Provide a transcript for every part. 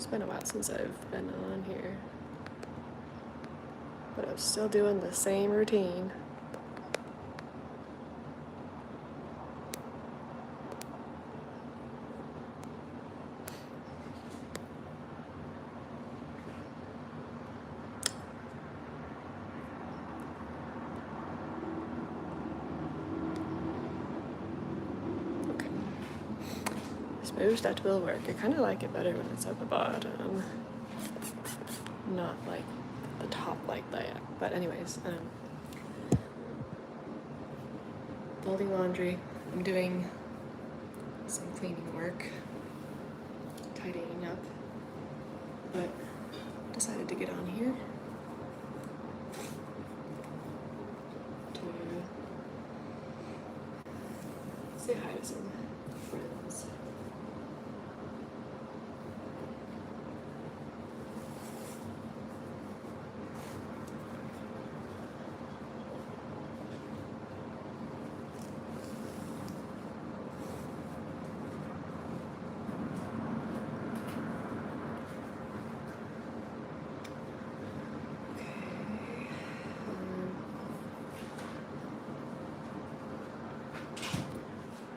It's been a while since I've been on here, but I'm still doing the same routine. Suppose that will work. I kind of like it better when it's at the bottom, not like the top like that. But anyways, folding laundry. I'm doing some cleaning work, tidying up, but decided to get on here to say hi to some friends.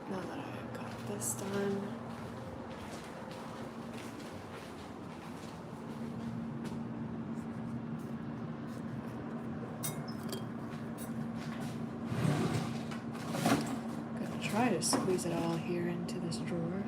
Now that I've got this done, I'm gonna try to squeeze it all here into this drawer.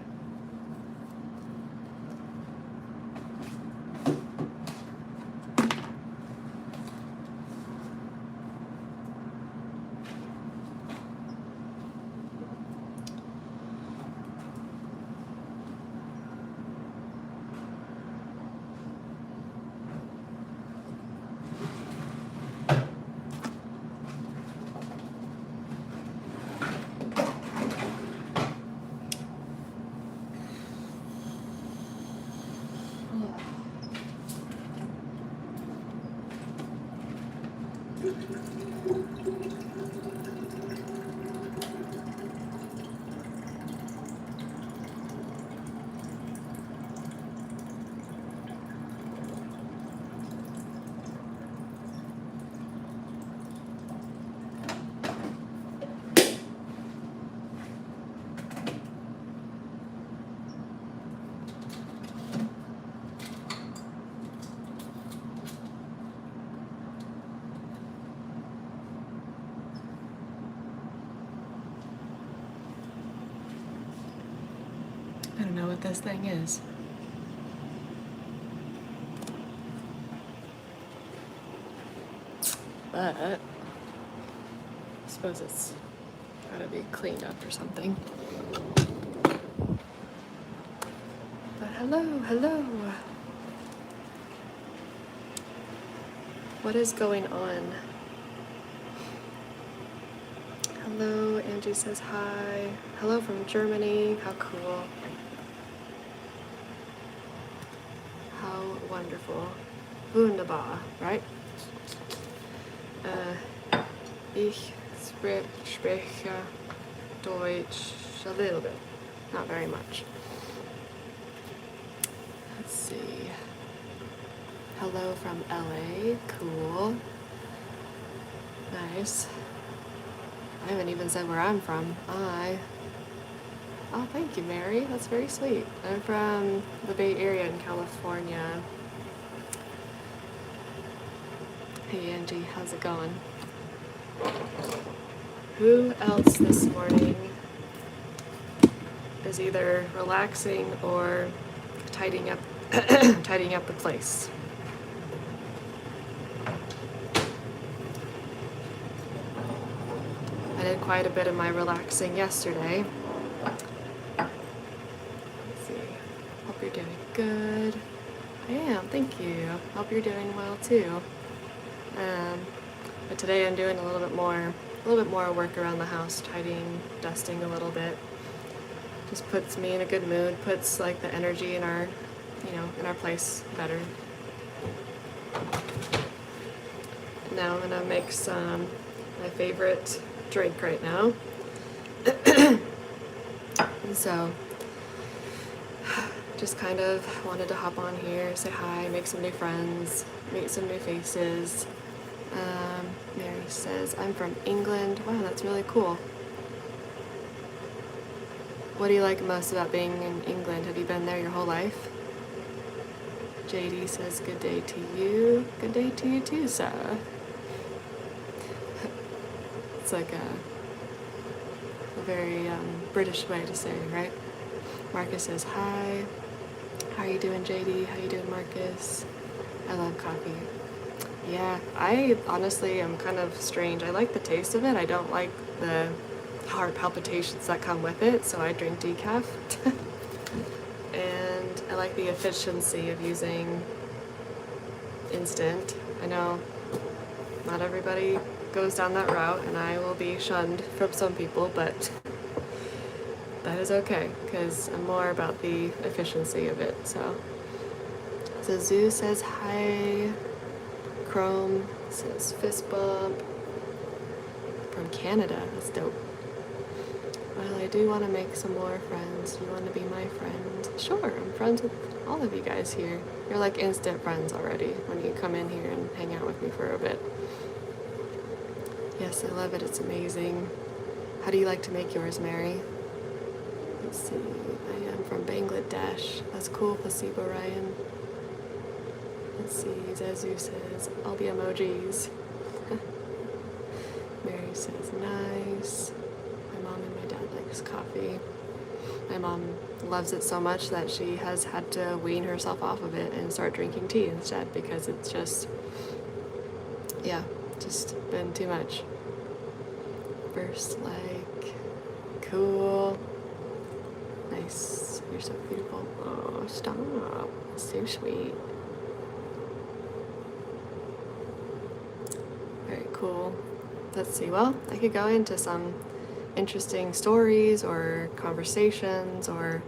I don't know what this thing is. But I suppose it's gotta be cleaned up or something. But hello. What is going on? Hello, Angie says hi. Hello from Germany. How cool. How wonderful. Wunderbar, right? Ich spreche Deutsch a little bit, not very much. Let's see. Hello from LA, cool. Nice. I haven't even said where I'm from. Oh, thank you, Mary. That's very sweet. I'm from the Bay Area in California. Hey, Angie, how's it going? Who else this morning is either relaxing or tidying up, tidying up the place? I did quite a bit of my relaxing yesterday. Let's see. Hope you're doing good. I am, thank you. Hope you're doing well too. But today I'm doing a little bit more work around the house, tidying, dusting a little bit. Just puts me in a good mood, puts like the energy in our, in our place better. Now I'm gonna make some my favorite drink right now. And so just kind of wanted to hop on here, say hi, make some new friends, meet some new faces. Mary says, I'm from England. Wow, that's really cool. What do you like most about being in England? Have you been there your whole life? JD says, good day to you. Good day to you too, sir. It's like a very British way to say it, right? Marcus says, hi. How are you doing, JD? How you doing, Marcus? I love coffee. Yeah, I honestly am kind of strange. I like the taste of it. I don't like the heart palpitations that come with it, so I drink decaf. And I like the efficiency of using instant. I know not everybody goes down that route, and I will be shunned from some people, but that is okay, because I'm more about the efficiency of it. So Zazu says hi. Grwm says fist bump. From Canada, that's dope. Well, I do want to make some more friends. You want to be my friend? Sure, I'm friends with all of you guys here. You're like instant friends already when you come in here and hang out with me for a bit. Yes, I love it. It's amazing. How do you like to make yours, Mary? Let's see. I am from Bangladesh. That's cool, Placebo Ryan. Let's see. Zazu says, all the emojis. Mary says, nice. My mom and my dad likes coffee. My mom loves it so much that she has had to wean herself off of it and start drinking tea instead, because it's just, yeah, just been too much. First like, cool. Nice. You're so beautiful. Oh, stop. So sweet. Very cool. Let's see. Well, I could go into some interesting stories or conversations or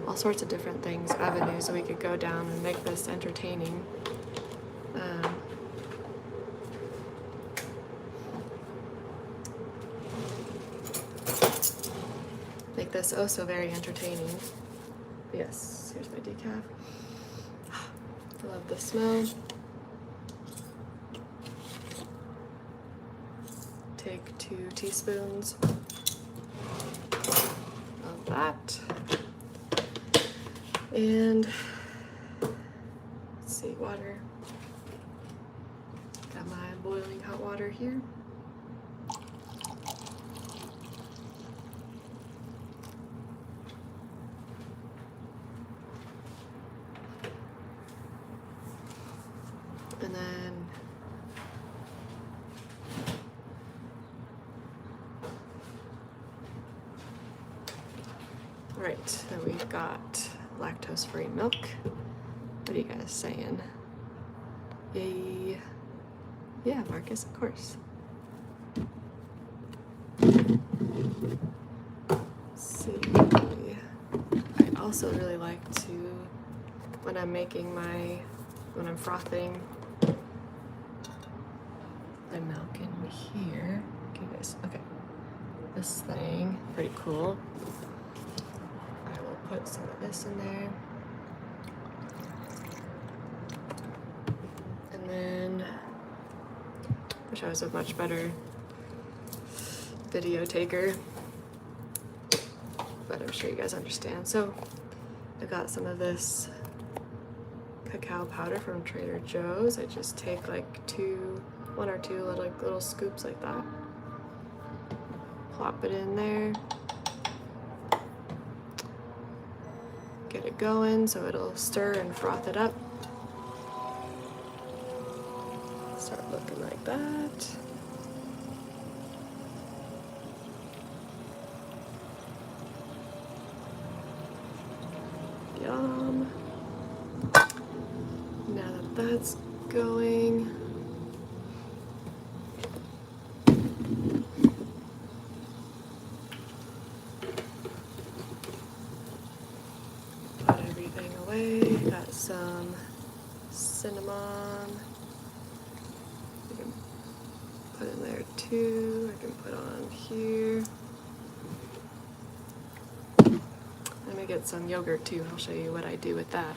all sorts of different things, avenues that we could go down and make this entertaining. Make this oh so very entertaining. Yes, here's my decaf. I love the smell. Take 2 teaspoons of that. And let's see, water. Got my boiling hot water here. And then right, then we've got lactose-free milk. What are you guys saying? Yay. Yeah, Marcus, of course. Let's see. I also really like to, when I'm making when I'm frothing my milk in here. Okay, guys, okay. This thing, pretty cool. I will put some of this in there. And then, wish I was a much better video taker, but I'm sure you guys understand. So I got some of this cacao powder from Trader Joe's. I just take like 1 or 2 little scoops like that. Plop it in there. Get it going so it'll stir and froth it up. Start looking like that. Yum. Now that that's going, put everything away. Got some cinnamon. I can put in there too. I can put on here. I'm gonna get some yogurt too. I'll show you what I do with that.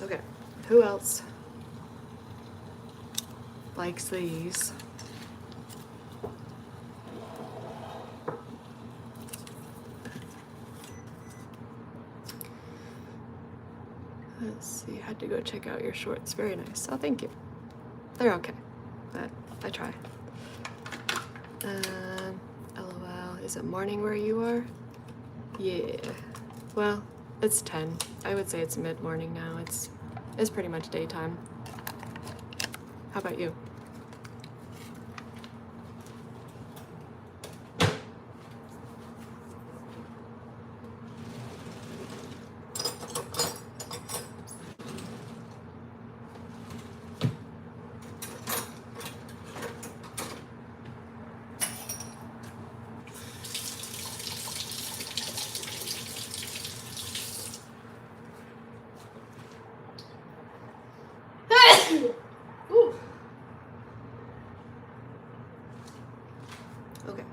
Okay, who else likes these? Let's see, had to go check out your shorts. Very nice. Oh, thank you. They're okay, but I try. LOL, is it morning where you are? Yeah. Well, it's 10. I would say it's mid-morning now. It's pretty much daytime. How about you? Okay,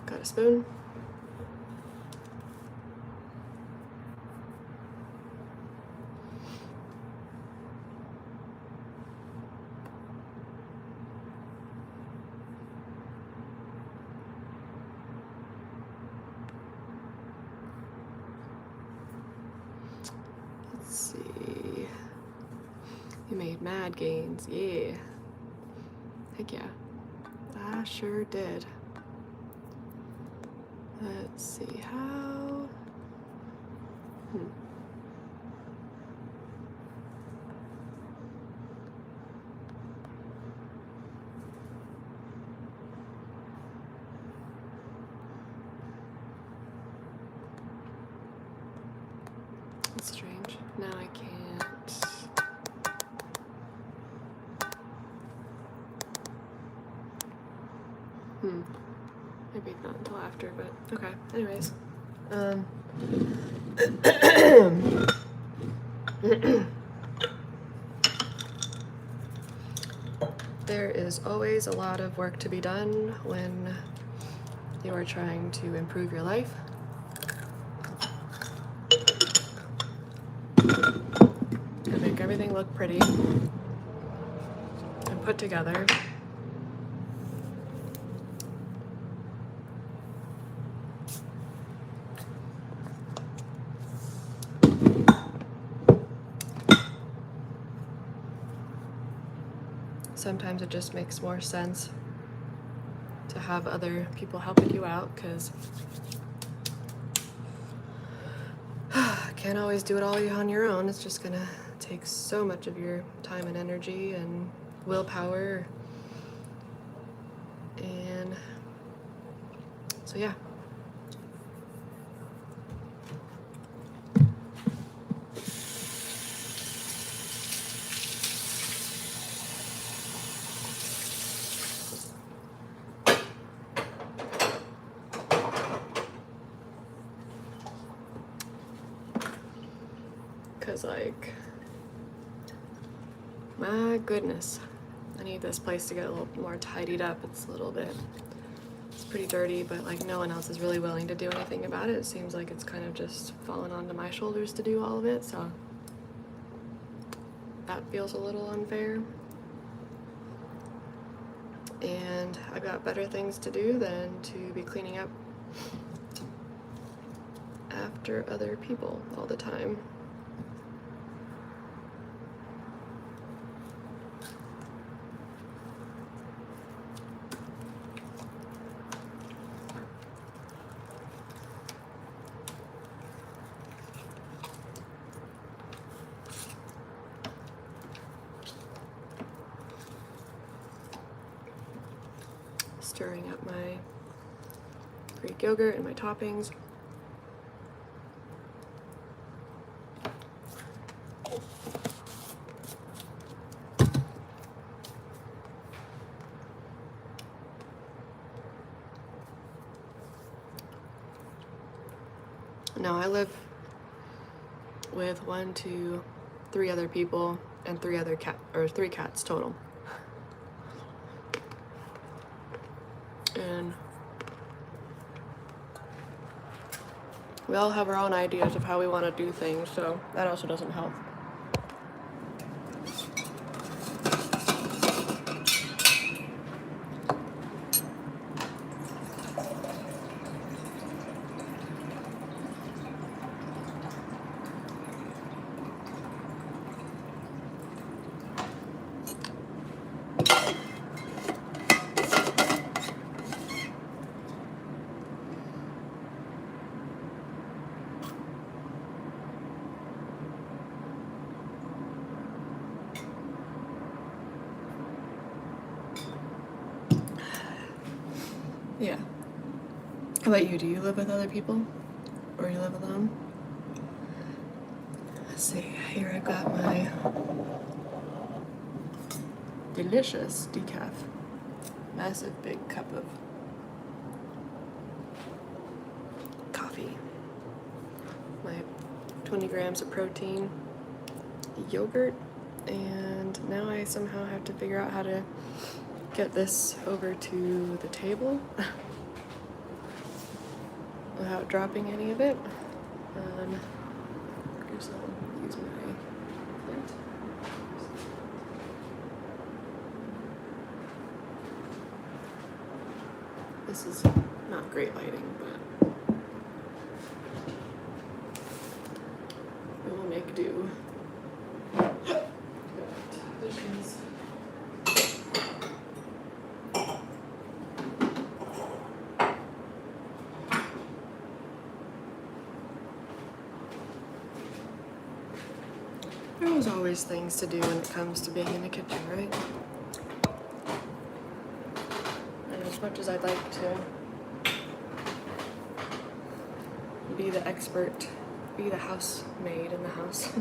got a spoon. Let's see. You made mad gains, yeah. Heck yeah, I sure did. Let's see how. That's strange. Now I can't. Maybe not until after, but okay. Anyways. There is always a lot of work to be done when you are trying to improve your life. And make everything look pretty and put together. Sometimes it just makes more sense to have other people helping you out, because can't always do it all on your own. It's just gonna take so much of your time and energy and willpower. And so yeah. Because, like, my goodness, I need this place to get a little more tidied up. It's pretty dirty, but like no one else is really willing to do anything about it. It seems like it's kind of just fallen onto my shoulders to do all of it, so that feels a little unfair. And I've got better things to do than to be cleaning up after other people all the time. Stirring up my Greek yogurt and my toppings. No, I live with 1, 2, 3 other people and 3 cats total. And we all have our own ideas of how we want to do things, so that also doesn't help. Yeah. How about you? Do you live with other people? Or you live alone? Let's see. Here I got my delicious decaf. Massive big cup of coffee. My 20 grams of protein, yogurt, and now I somehow have to figure out how to get this over to the table without dropping any of it. I guess I'll use my flint. This is not great lighting, but we will make do. Dishes. There's always things to do when it comes to being in the kitchen, right? And as much as I'd like to be the expert, be the housemaid in the house,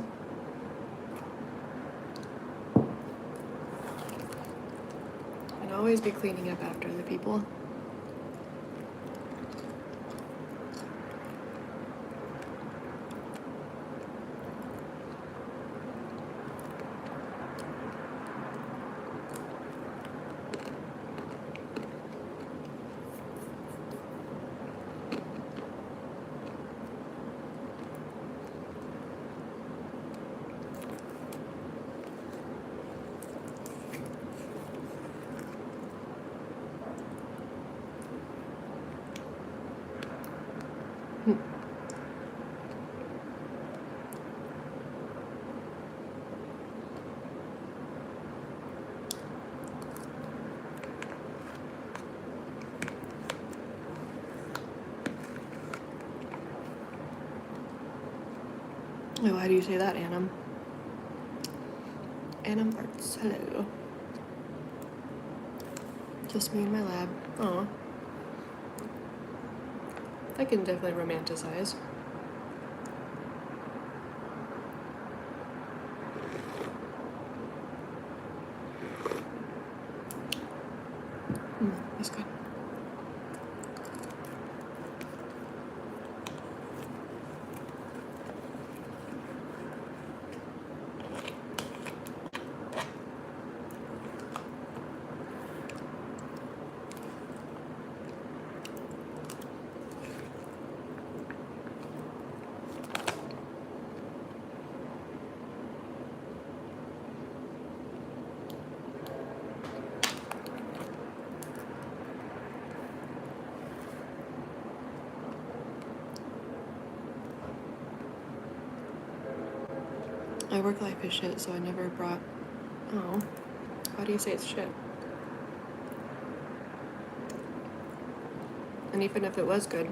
and always be cleaning up after other people. Oh, why do you say that, Annam? Annam Arts, hello. Just me in my lab. Aw. I can definitely romanticize. That's good. My work life is shit, so I never brought... Oh. Why do you say it's shit? And even if it was good,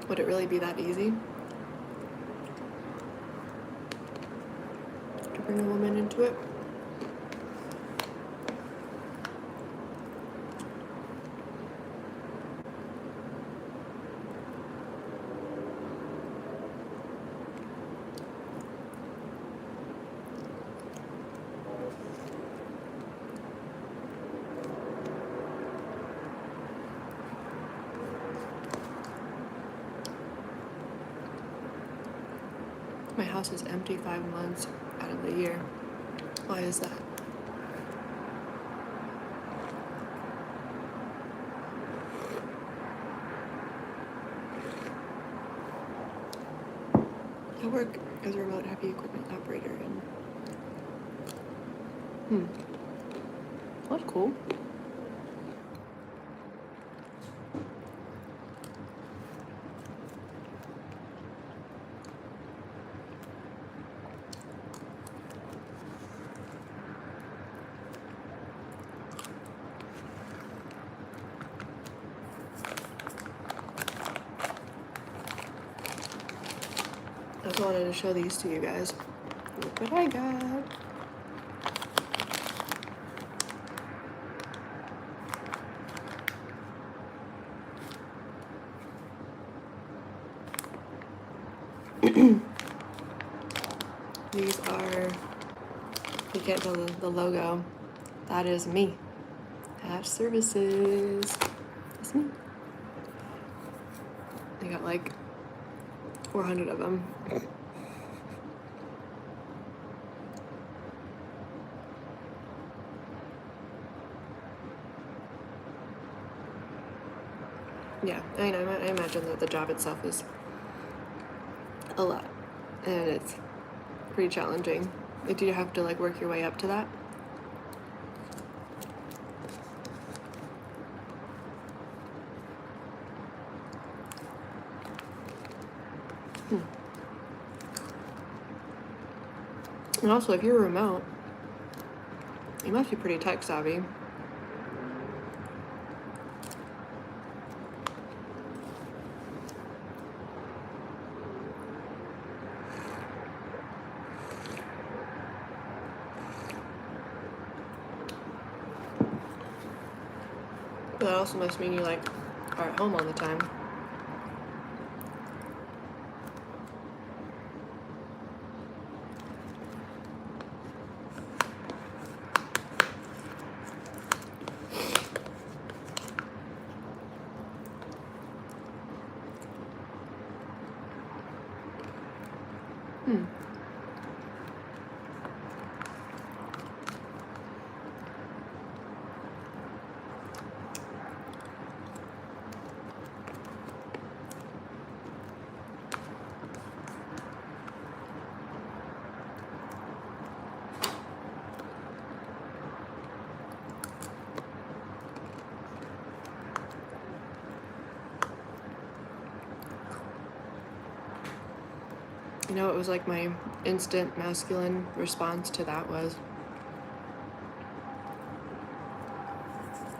would it really be that easy to bring a woman into it? My house is empty 5 months out of the year. Why is that? I work as a remote heavy equipment operator, and that's cool. I just wanted to show these to you guys. Look what I got. These are, you can't tell the logo. That is me. Hatch Services. That's me. I got like 400 of them. Yeah, I know. I imagine that the job itself is a lot, and it's pretty challenging. Do you have to like work your way up to that? And also, if you're remote, you must be pretty tech savvy. But that also must mean you like are at home all the time. You know, it was like my instant masculine response to that was,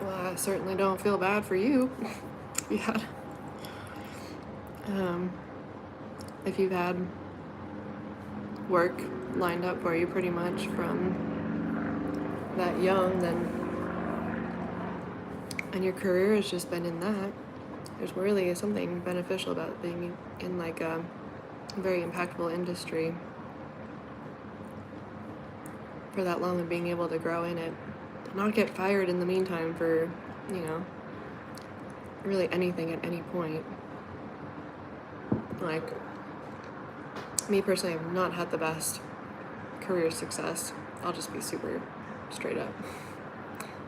well, I certainly don't feel bad for you. Yeah. If you've had work lined up for you pretty much from that young, then, and your career has just been in that, there's really something beneficial about being in like a very impactful industry for that long and being able to grow in it. Not get fired in the meantime for, you know, really anything at any point. Like, me personally, I've not had the best career success. I'll just be super straight up.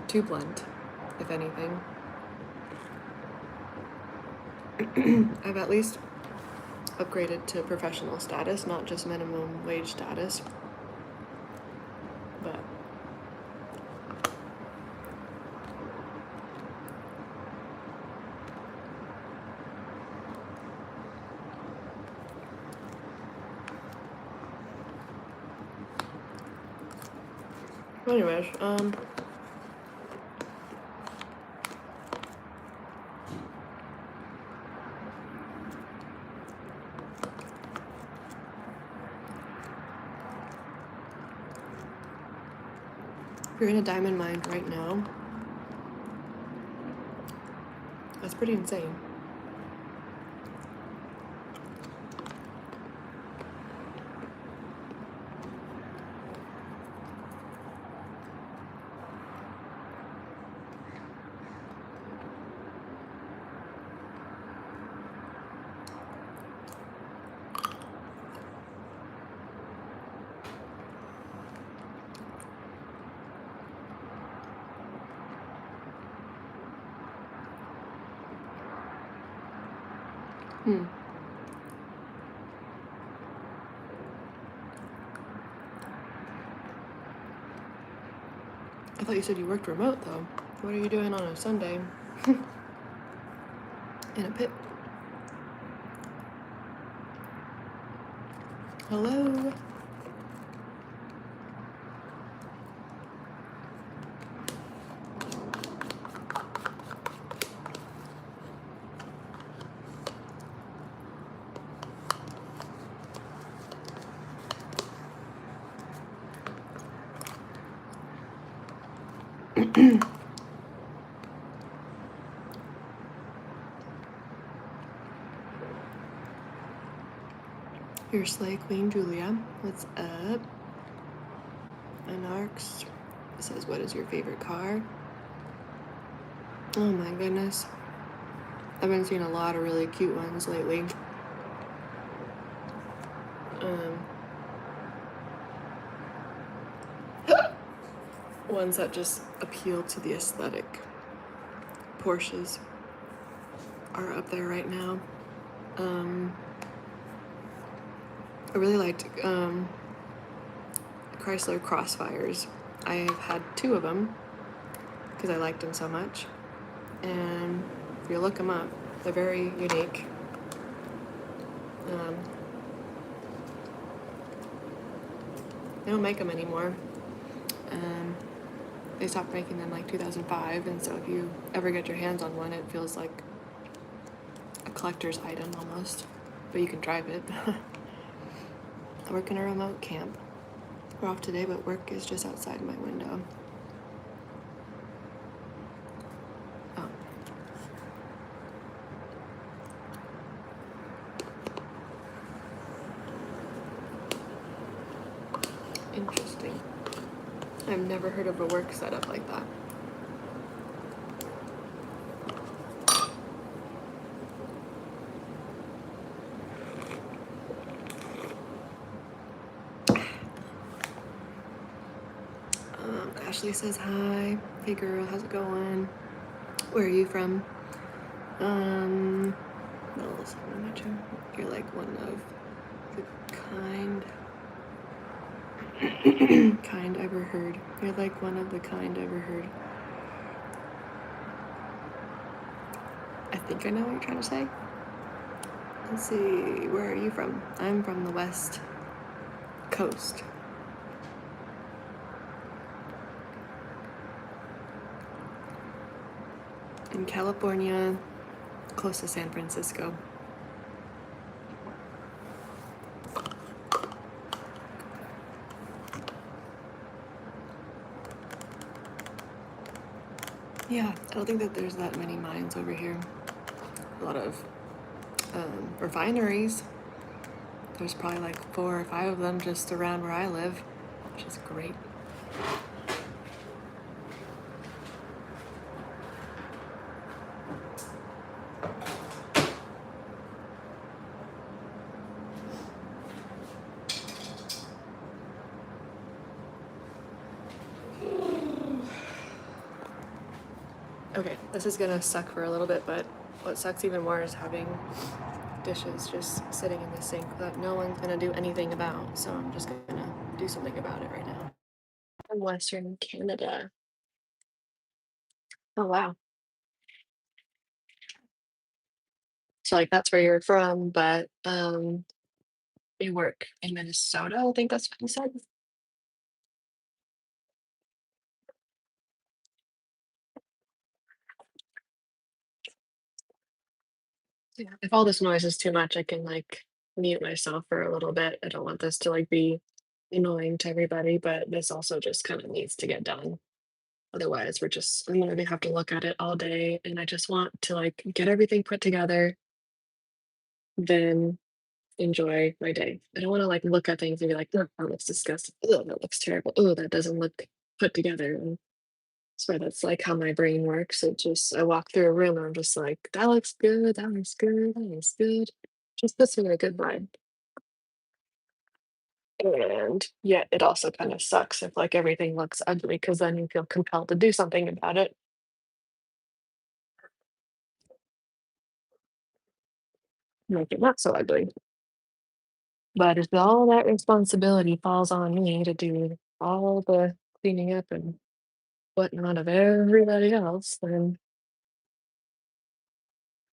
Too blunt, if anything. I've at least upgraded to professional status, not just minimum wage status. But anyways, if you're in a diamond mine right now, that's pretty insane. thought you said you worked remote though. What are you doing on a Sunday? In a pit. Hello. Your Slay Queen Julia. What's up? Anarx says, what is your favorite car? Oh my goodness. I've been seeing a lot of really cute ones lately. Um, ones that just appeal to the aesthetic. Porsches are up there right now. I really liked Chrysler Crossfires. I've had 2 of them because I liked them so much. And if you look them up, they're very unique. They don't make them anymore. They stopped making them like 2005, and so if you ever get your hands on one, it feels like a collector's item almost, but you can drive it. I work in a remote camp. We're off today, but work is just outside my window. Oh. Interesting. I've never heard of a work setup like that. Ashley says hi. Hey girl, how's it going? Where are you from? No, listen, I'm not sure. You're like one of the kind ever heard. You're like one of the kind ever heard. I think I know what you're trying to say. Let's see, where are you from? I'm from the West Coast. In California, close to San Francisco. Yeah, I don't think that there's that many mines over here. A lot of refineries. There's probably like 4 or 5 of them just around where I live, which is great. Okay, this is gonna suck for a little bit, but what sucks even more is having dishes just sitting in the sink that no one's gonna do anything about, so I'm just gonna do something about it right now. In Western Canada. Oh wow. So like that's where you're from, but you work in Minnesota, I think that's what you said. Yeah. If all this noise is too much, I can like mute myself for a little bit. I don't want this to like be annoying to everybody, but this also just kind of needs to get done. Otherwise, I'm gonna have to look at it all day, and I just want to like get everything put together, then enjoy my day. I don't want to like look at things and be like, oh, that looks disgusting. Oh, that looks terrible. Oh, that doesn't look put together. And swear that's like how my brain works. I walk through a room and I'm just like, that looks good, that looks good, that looks good. Just puts me in a good vibe. And yet it also kind of sucks if like everything looks ugly because then you feel compelled to do something about it. Make it not so ugly. But if all that responsibility falls on me to do all the cleaning up and whatnot of everybody else, then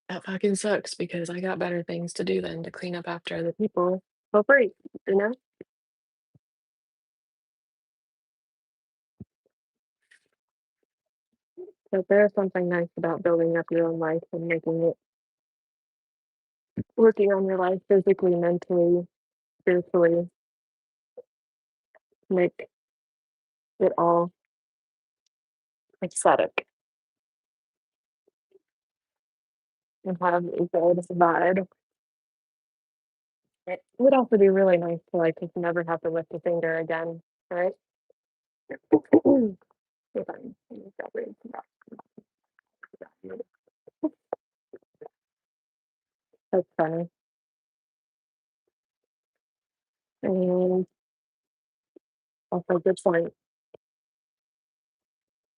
that fucking sucks because I got better things to do than to clean up after other people for free, you know? But there's something nice about building up your own life and making it working on your life physically, mentally, spiritually, make it all aesthetic and have a good vibe. It would also be really nice to like just never have to lift a finger again, right? If I'm That's funny. And also good point.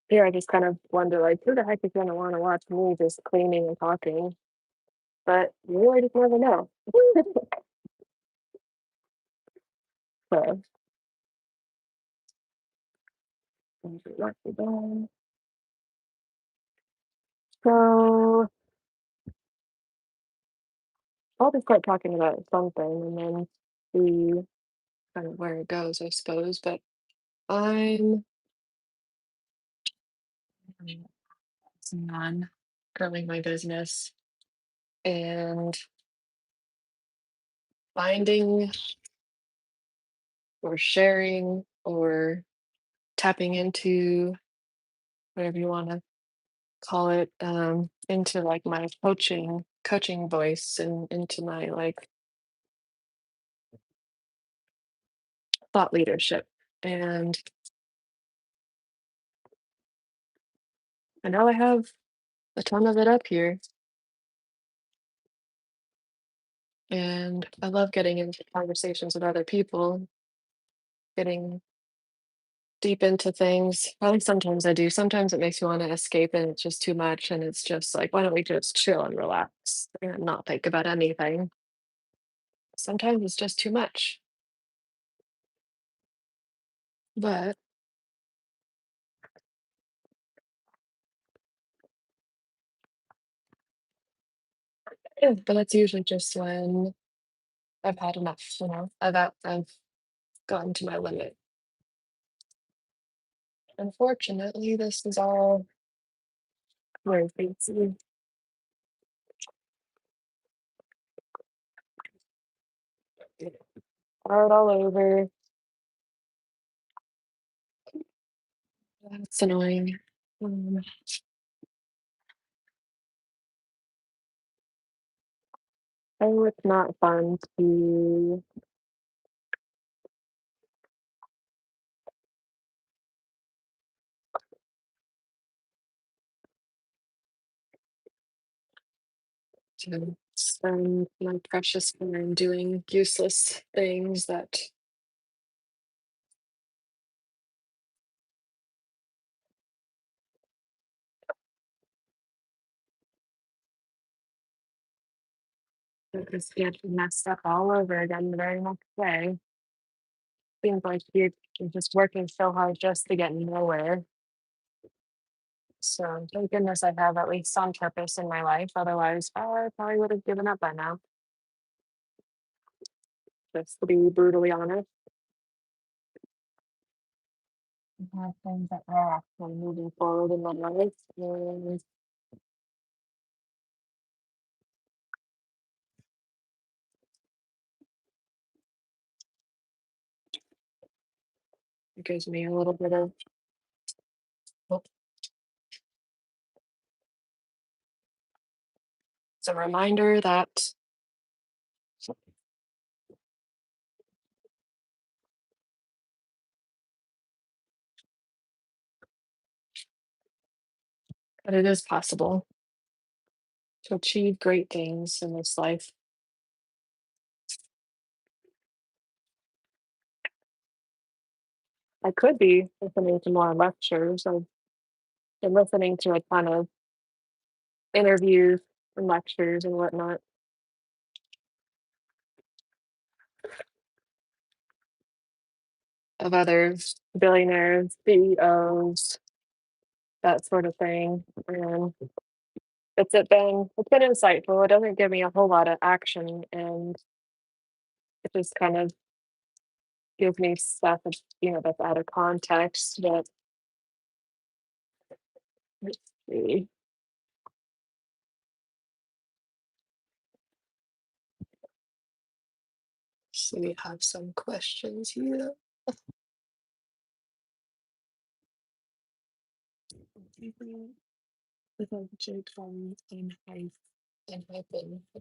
Here I just kind of wonder like who the heck is gonna want to watch me just cleaning and talking? But you really just never know. So so I'll just start talking about something and then see kind of where it goes, I suppose. But I'm on growing my business and finding or sharing or tapping into whatever you want to call it into like my coaching voice and into my like thought leadership. And I know I have a ton of it up here, and I love getting into conversations with other people, getting deep into things. Probably sometimes I do. Sometimes it makes you want to escape and it's just too much. And it's just like, why don't we just chill and relax and not think about anything? Sometimes it's just too much. But yeah, but that's usually just when I've had enough, you know. I've gotten to my limit. Unfortunately, this is all very fancy. Art all over. That's annoying. Um, oh, it's not fun to spend my precious time doing useless things that just get messed up all over again the very next day. Seems like you're just working so hard just to get nowhere. So thank goodness I have at least some purpose in my life. Otherwise, I probably would have given up by now. Just to be brutally honest. I have things that are actually moving forward in my life, and it gives me a little bit of hope. It's a reminder that it is possible to achieve great things in this life. I could be listening to more lectures. I've been listening to a ton of interviews and lectures and whatnot of other billionaires, CEOs, that sort of thing. And it's been insightful. It doesn't give me a whole lot of action, and it just kind of gives me stuff that's, that's out of context. But let's see. So we have some questions here. With a joke from and hyphen. I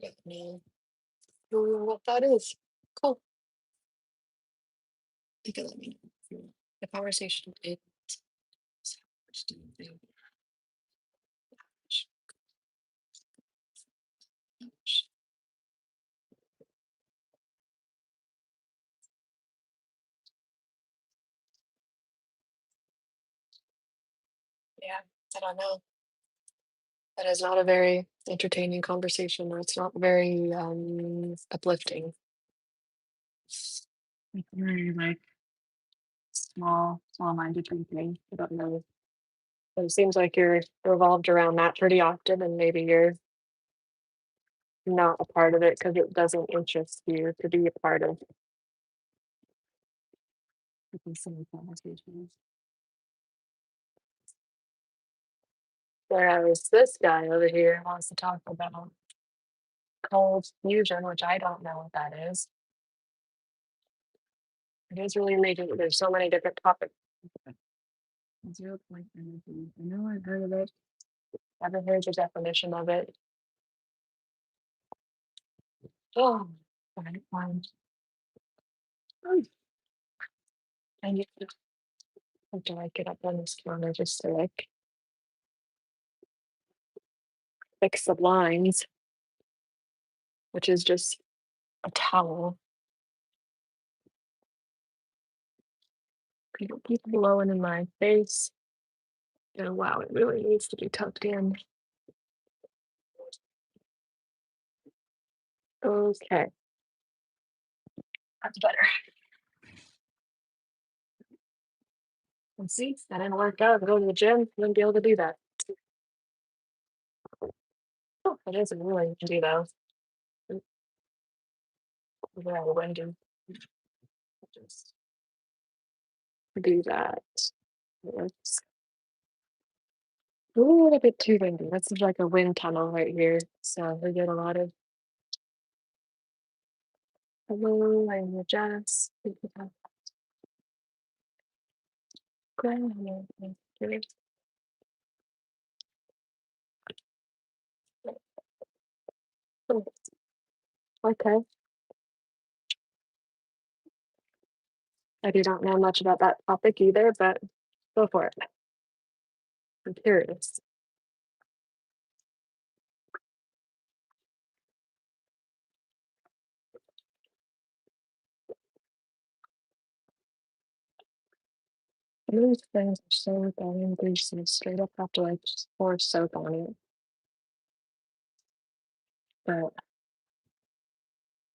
don't know what that is. Cool. You can let me know if the conversation is. Yeah, I don't know. That is not a very entertaining conversation, or it's not very uplifting. Like very like small-minded thinking. I don't know. But it seems like you're revolved around that pretty often, and maybe you're not a part of it because it doesn't interest you to be a part of some conversations. Whereas this guy over here wants to talk about cold fusion, which I don't know what that is. It is really amazing. There's so many different topics. 0 point energy. I know I've heard of it. Haven't heard the definition of it. Oh, right, fine. I need to have to like get up on this counter just to like fix the blinds, which is just a towel. People keep blowing in my face. Oh wow, it really needs to be tucked in. Okay, that's better. And see, that didn't work out. Go to the gym, wouldn't be able to do that. Oh, it is really windy though. Very windy. Just do that. It's a little bit too windy. That's like a wind tunnel right here. So we get a lot of hello and Jess. Okay. I do not know much about that topic either, but go for it. I'm curious. Those things are so bad and greasy. Straight up have to like just pour soap on it. But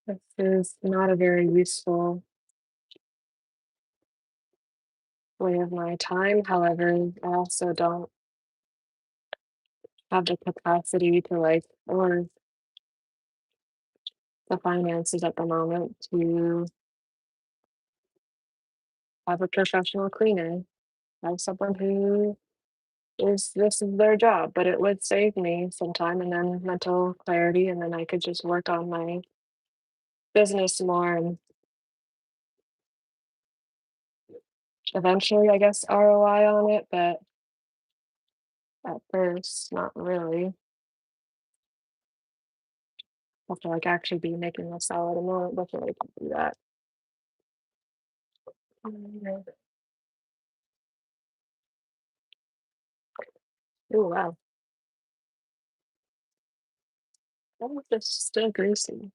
this is not a very useful way of my time. However, I also don't have the capacity to like, or the finances at the moment to have a professional cleaner. Have someone who this is their job, but it would save me some time and then mental clarity, and then I could just work on my business more and eventually, I guess, ROI on it, but at first, not really. Have to like actually be making a solid amount before I can do that. Oh wow, that was just still greasy.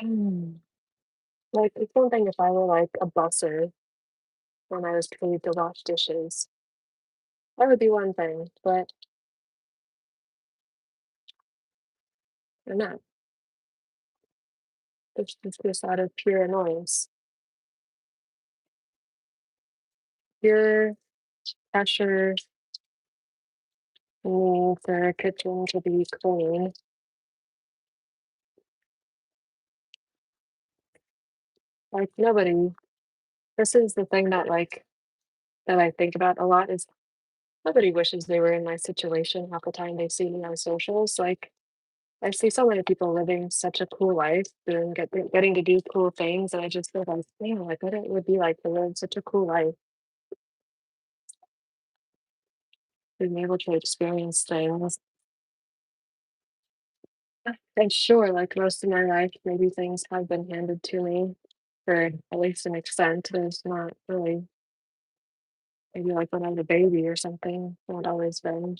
Hmm. Like, it's one thing if I were like a busser when I was paid to wash dishes. That would be one thing, but I'm not. It's just out of pure annoyance, pure pressure need for a kitchen to be clean. Like nobody. This is the thing that that I think about a lot is nobody wishes they were in my situation half the time they see me on socials. Like I see so many people living such a cool life, getting to do cool things, and I just feel like, man, like what it would be like to live such a cool life, being able to experience things. And sure, like most of my life, maybe things have been handed to me for at least an extent. There's not really maybe like when I was a baby or something, not always been.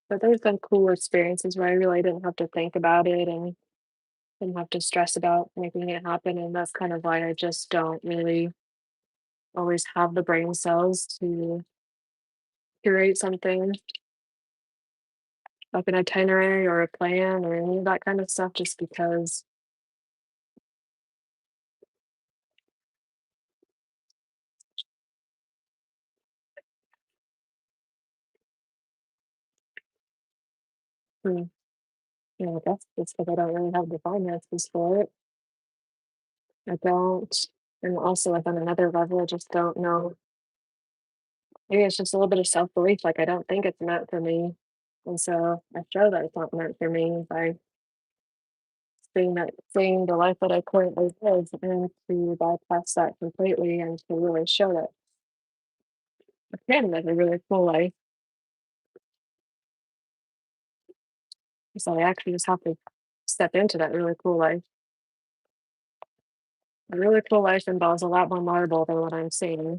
But there's been cool experiences where I really didn't have to think about it and didn't have to stress about making it happen. And that's kind of why I just don't really always have the brain cells to curate something like an itinerary or a plan or any of that kind of stuff just because hmm, I guess it's because I don't really have the finances for it. I don't. And also, like on another level, I just don't know. Maybe it's just a little bit of self belief. Like I don't think it's meant for me. And so I show that it's not meant for me by seeing the life that I currently live and to bypass that completely and to really show that I can live a really cool life. So I actually just have to step into that really cool life. A really cool life involves a lot more marble than what I'm seeing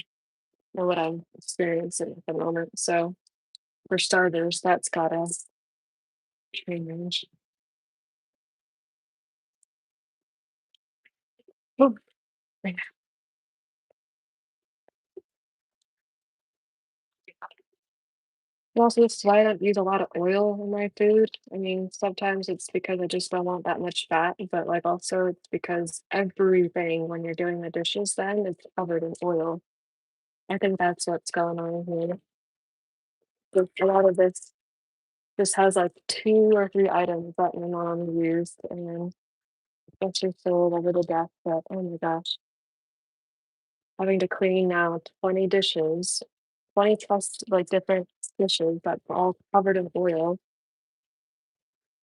or what I'm experiencing at the moment. So for starters, that's gotta change. Oh, yeah. Also, this is why I don't use a lot of oil in my food. I mean, sometimes it's because I just don't want that much fat, but like also it's because everything when you're doing the dishes then it's covered in oil. I think that's what's going on here. A lot of this has like 2 or 3 items that my mom used and it's just sold over to death, but oh my gosh, having to clean now 20 dishes, 20 plus like different dishes that's all covered in oil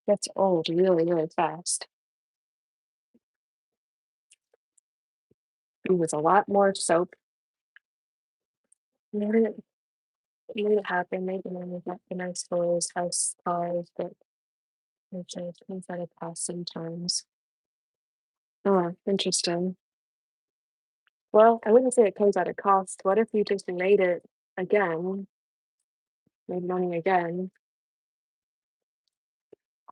gets old really, really fast. It was a lot more soap. Made it made it happen, maybe when we got the nice toys, house cars, but it's like things that have passed sometimes. Oh, interesting. Well, I wouldn't say it comes at a cost. What if you just made it again, made money again,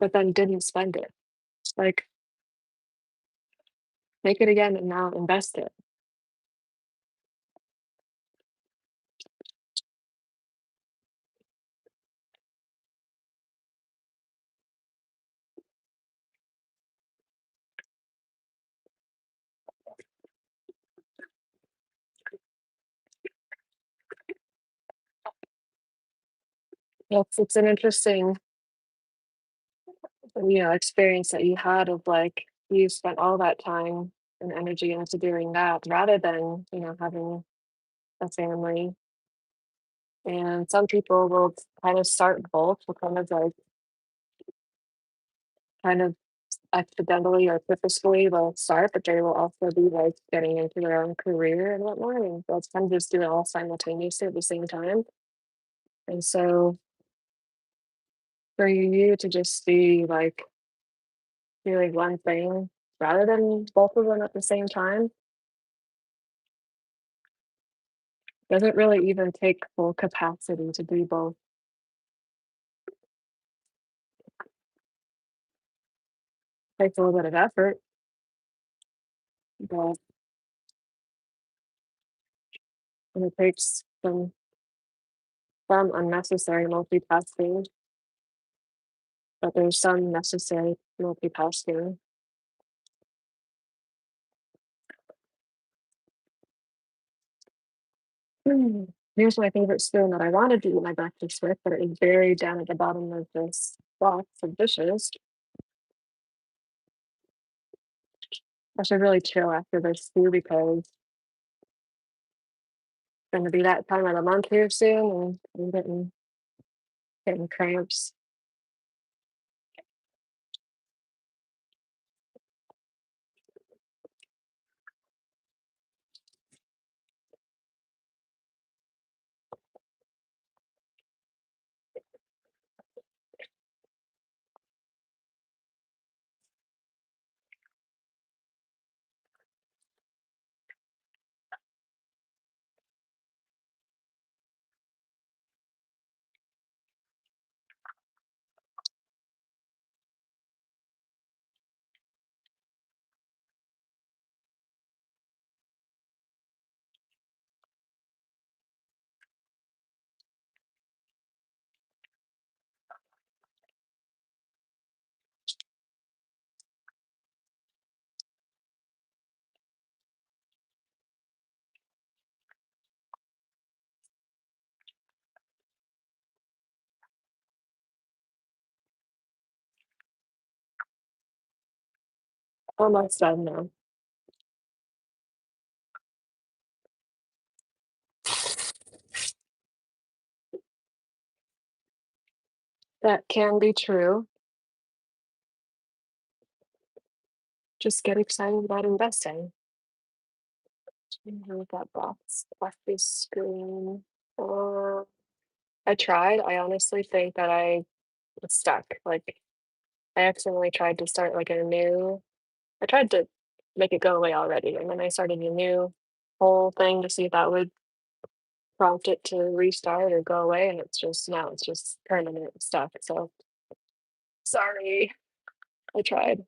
but then didn't spend it? Like, make it again and now invest it. It's an interesting, experience that you had of like you spent all that time and energy into doing that rather than, having a family. And some people will kind of start both, will kind of accidentally or purposefully they'll start, but they will also be like getting into their own career and whatnot. And they'll kind of just do it all simultaneously at the same time. And so for you to just be like doing one thing rather than both of them at the same time doesn't really even take full capacity to do both. Takes a little bit of effort. but and it takes some unnecessary multitasking, but there's some necessary multitasking. Here's my favorite spoon that I wanted to eat my breakfast with, but it was buried down at the bottom of this box of dishes. I should really chill after this too because it's gonna be that time of the month here soon, and I'm getting cramps. Almost done now. That can be true. Just get excited about investing. Remove that box off this screen. Uh, I tried. I honestly think that I was stuck. Like I accidentally tried to start like a new. I tried to make it go away already, and then I started a new whole thing to see if that would prompt it to restart or go away, and it's just now it's just permanent stuck. So sorry. I tried.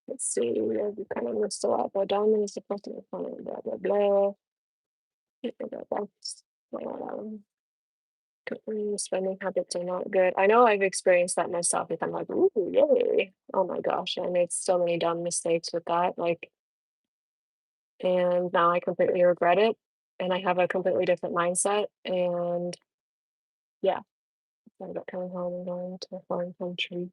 Let's see. We kind of missed a lot. The diamond is supposed to be funny. Blah blah blah. That's spending habits are not good. I know I've experienced that myself. If I'm like, ooh, yay! Oh my gosh, I made so many dumb mistakes with that. Like, and now I completely regret it, and I have a completely different mindset. And yeah, I got coming home and going to a foreign country.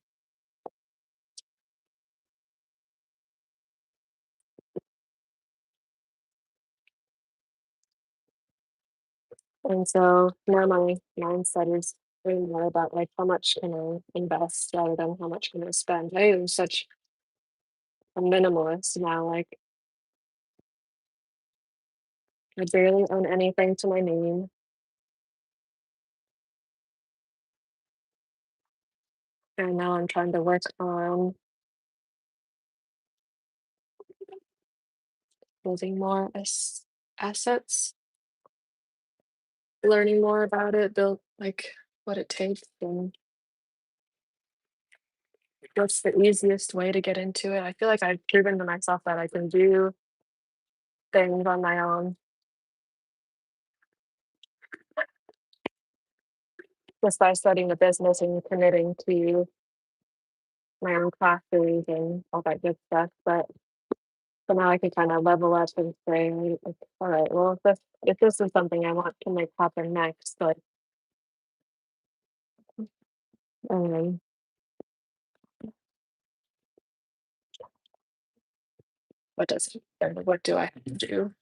And so now my mindset is really more about like how much can I invest rather than how much can I spend. I am such a minimalist now. Like I barely own anything to my name. And now I'm trying to work on building more assets, learning more about it, build like what it takes and what's the easiest way to get into it. I feel like I've proven to myself that I can do things on my own just by studying the business and committing to my own classes and all that good stuff. But so now I can kind of level up and say, like, all right, well, if this is something I want to make happen next, like, um, what does it, or what do I have to do?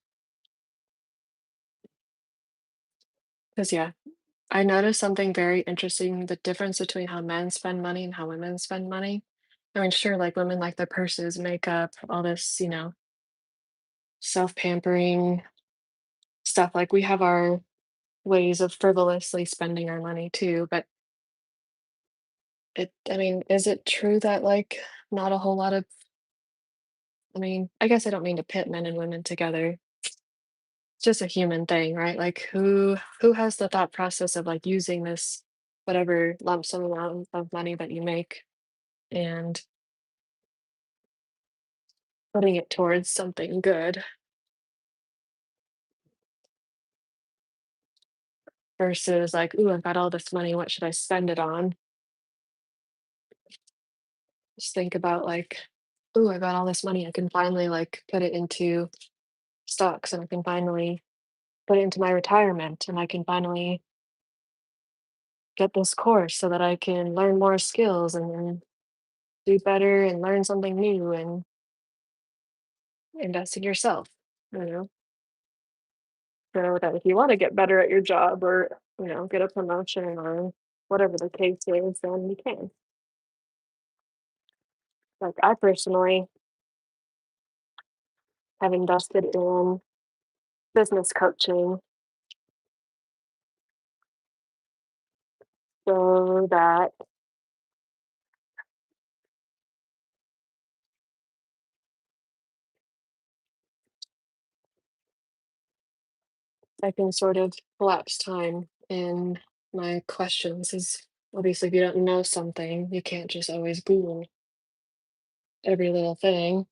Because yeah, I noticed something very interesting, the difference between how men spend money and how women spend money. I mean, sure, like women like their purses, makeup, all this, self-pampering stuff. Like we have our ways of frivolously spending our money too, but I mean, is it true that like not a whole lot of, I mean, I guess I don't mean to pit men and women together. It's just a human thing, right? Like who has the thought process of like using this whatever lump sum amount of money that you make and putting it towards something good versus like, "Ooh, I've got all this money, what should I spend it on?" Just think about like, "Ooh, I got all this money, I can finally like put it into stocks and I can finally put it into my retirement and I can finally get this course so that I can learn more skills and then do better and learn something new and invest in yourself." You know? So that if you want to get better at your job or, get a promotion or whatever the case is, then you can. Like I personally have invested in business coaching so that I can sort of collapse time in my questions. Is obviously if you don't know something, you can't just always Google every little thing.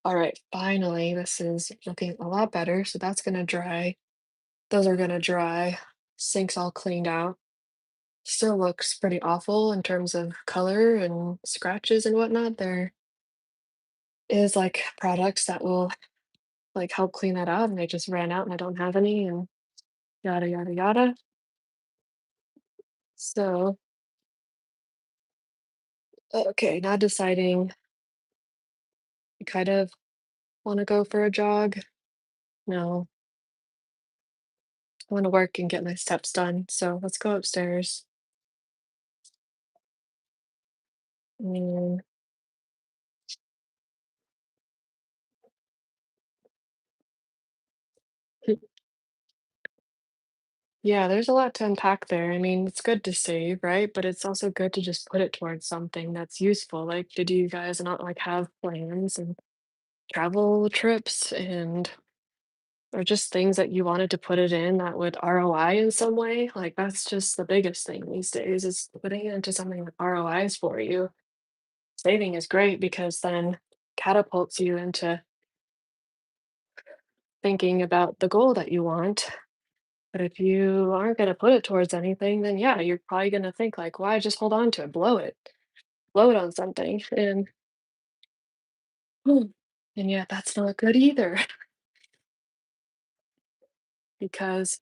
All right, finally, this is looking a lot better. So that's gonna dry. Those are gonna dry. Sink's all cleaned out. Still looks pretty awful in terms of color and scratches and whatnot. There is like products that will like help clean that out, and they just ran out and I don't have any and yada yada yada. So, okay, now deciding I kind of want to go for a jog. No, I want to work and get my steps done. So let's go upstairs. And yeah, there's a lot to unpack there. I mean, it's good to save, right? But it's also good to just put it towards something that's useful. Like, did you guys not like have plans and travel trips and or just things that you wanted to put it in that would ROI in some way? Like, that's just the biggest thing these days is putting it into something that ROIs for you. Saving is great because then catapults you into thinking about the goal that you want. But if you aren't going to put it towards anything, then yeah, you're probably going to think like, why just hold on to it, blow it on something. And and yeah, that's not good either because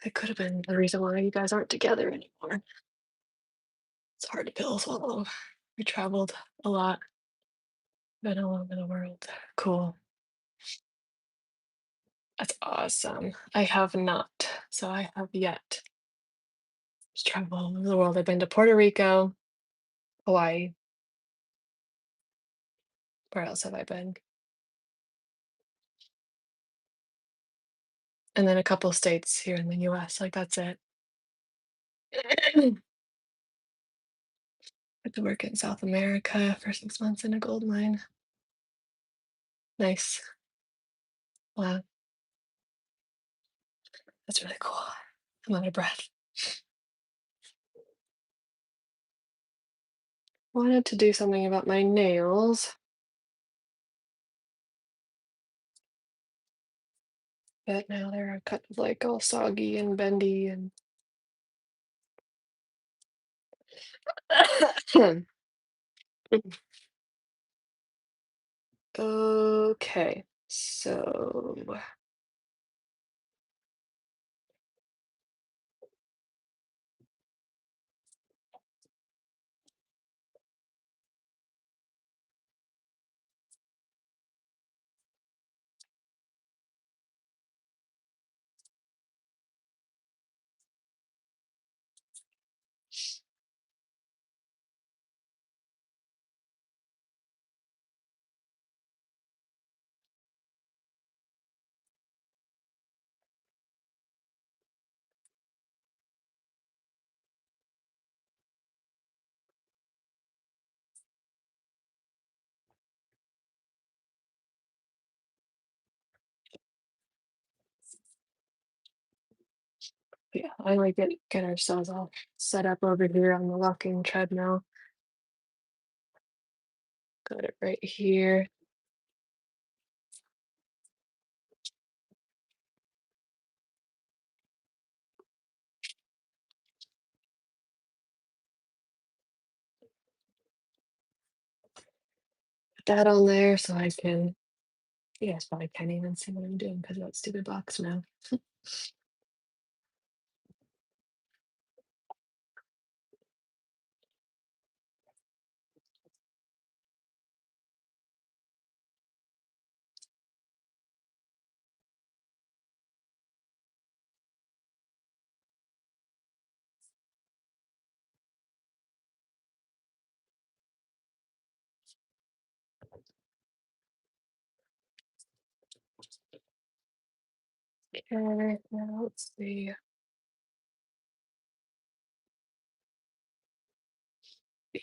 it could have been the reason why you guys aren't together anymore. It's hard to pill swallow. We traveled a lot, been all over the world. Cool. That's awesome. I have not. So I have yet to travel all over the world. I've been to Puerto Rico, Hawaii. Where else have I been? And then a couple states here in the US. Like that's it. Got to work in South America for 6 months in a gold mine. Nice. Wow, that's really cool. I'm out of breath. Wanted to do something about my nails, but now they're kind of like all soggy and bendy and okay. So yeah, I like it. Get ourselves all set up over here on the walking treadmill. Got it right here. Put that on there so I can. You guys probably can't even see what I'm doing because of that stupid box now. Okay, now let's see.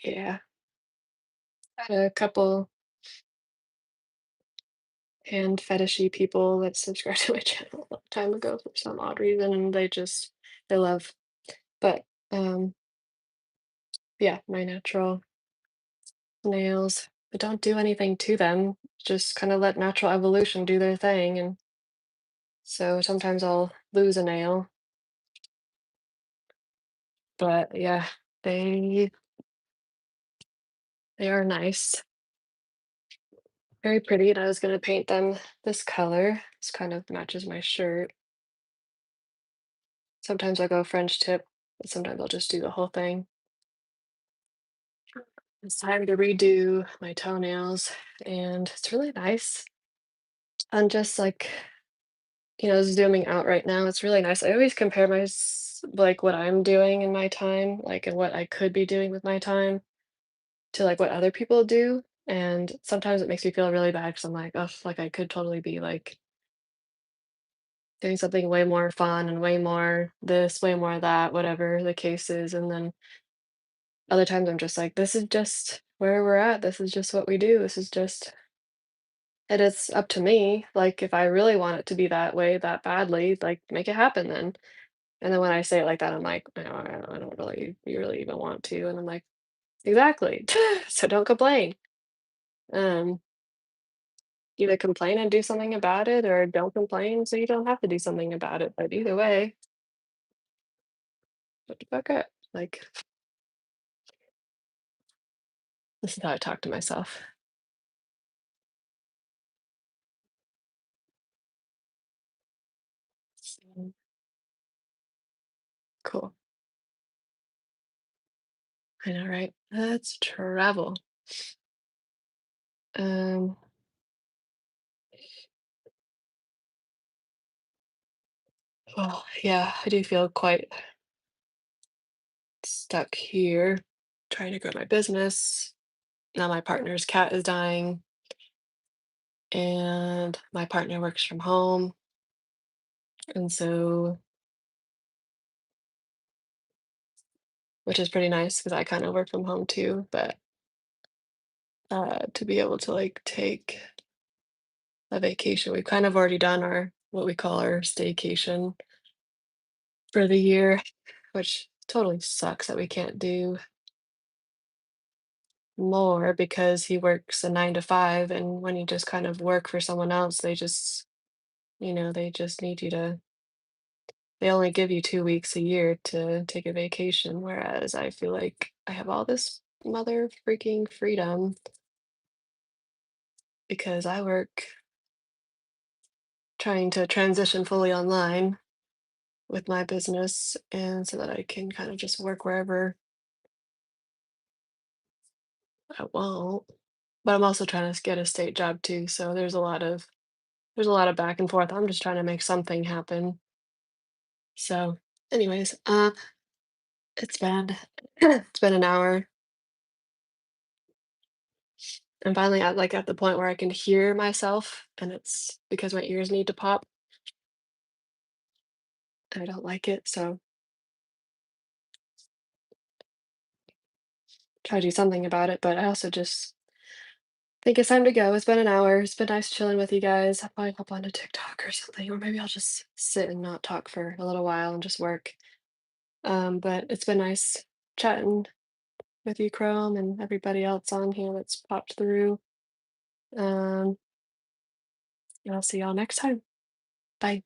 Yeah, had a couple hand fetishy people that subscribed to my channel a long time ago for some odd reason, and they love. But yeah, my natural nails. But don't do anything to them. Just kind of let natural evolution do their thing. And so sometimes I'll lose a nail, but yeah, they they are nice, very pretty. And I was gonna paint them this color. This kind of matches my shirt. Sometimes I go French tip, but sometimes I'll just do the whole thing. It's time to redo my toenails, and it's really nice. I'm just like, zooming out right now. It's really nice. I always compare like what I'm doing in my time, like and what I could be doing with my time to like what other people do. And sometimes it makes me feel really bad because I'm like, oh, like I could totally be like doing something way more fun and way more this, way more that, whatever the case is. And then other times I'm just like, this is just where we're at. This is just what we do. This is just, and it's up to me. Like, if I really want it to be that way, that badly, like, make it happen then. And then when I say it like that, I'm like, "No, I don't really you really even want to." And I'm like, "Exactly. So don't complain." Um, Either complain and do something about it or don't complain so you don't have to do something about it. But either way, shut the fuck up. Like, this is how I talk to myself. Mm, cool. I know, right? Let's travel. Um, well, yeah, I do feel quite stuck here trying to grow my business. Now my partner's cat is dying and my partner works from home. And so, which is pretty nice because I kind of work from home too, but to be able to like take a vacation, we've kind of already done our what we call our staycation for the year, which totally sucks that we can't do more because he works a 9 to 5. And when you just kind of work for someone else, they just need you to, they only give you 2 weeks a year to take a vacation. Whereas I feel like I have all this mother freaking freedom because I work trying to transition fully online with my business and so that I can kind of just work wherever I want. But I'm also trying to get a state job too, so there's a lot of back and forth. I'm just trying to make something happen. So, anyways, it's been it's been an hour. I'm finally at the point where I can hear myself, and it's because my ears need to pop, and I don't like it. So, try to do something about it. But I also just think it's time to go. It's been an hour. It's been nice chilling with you guys. I'll probably hop onto TikTok or something, or maybe I'll just sit and not talk for a little while and just work. But it's been nice chatting with you, Chrome, and everybody else on here that's popped through. Um, and I'll see y'all next time. Bye.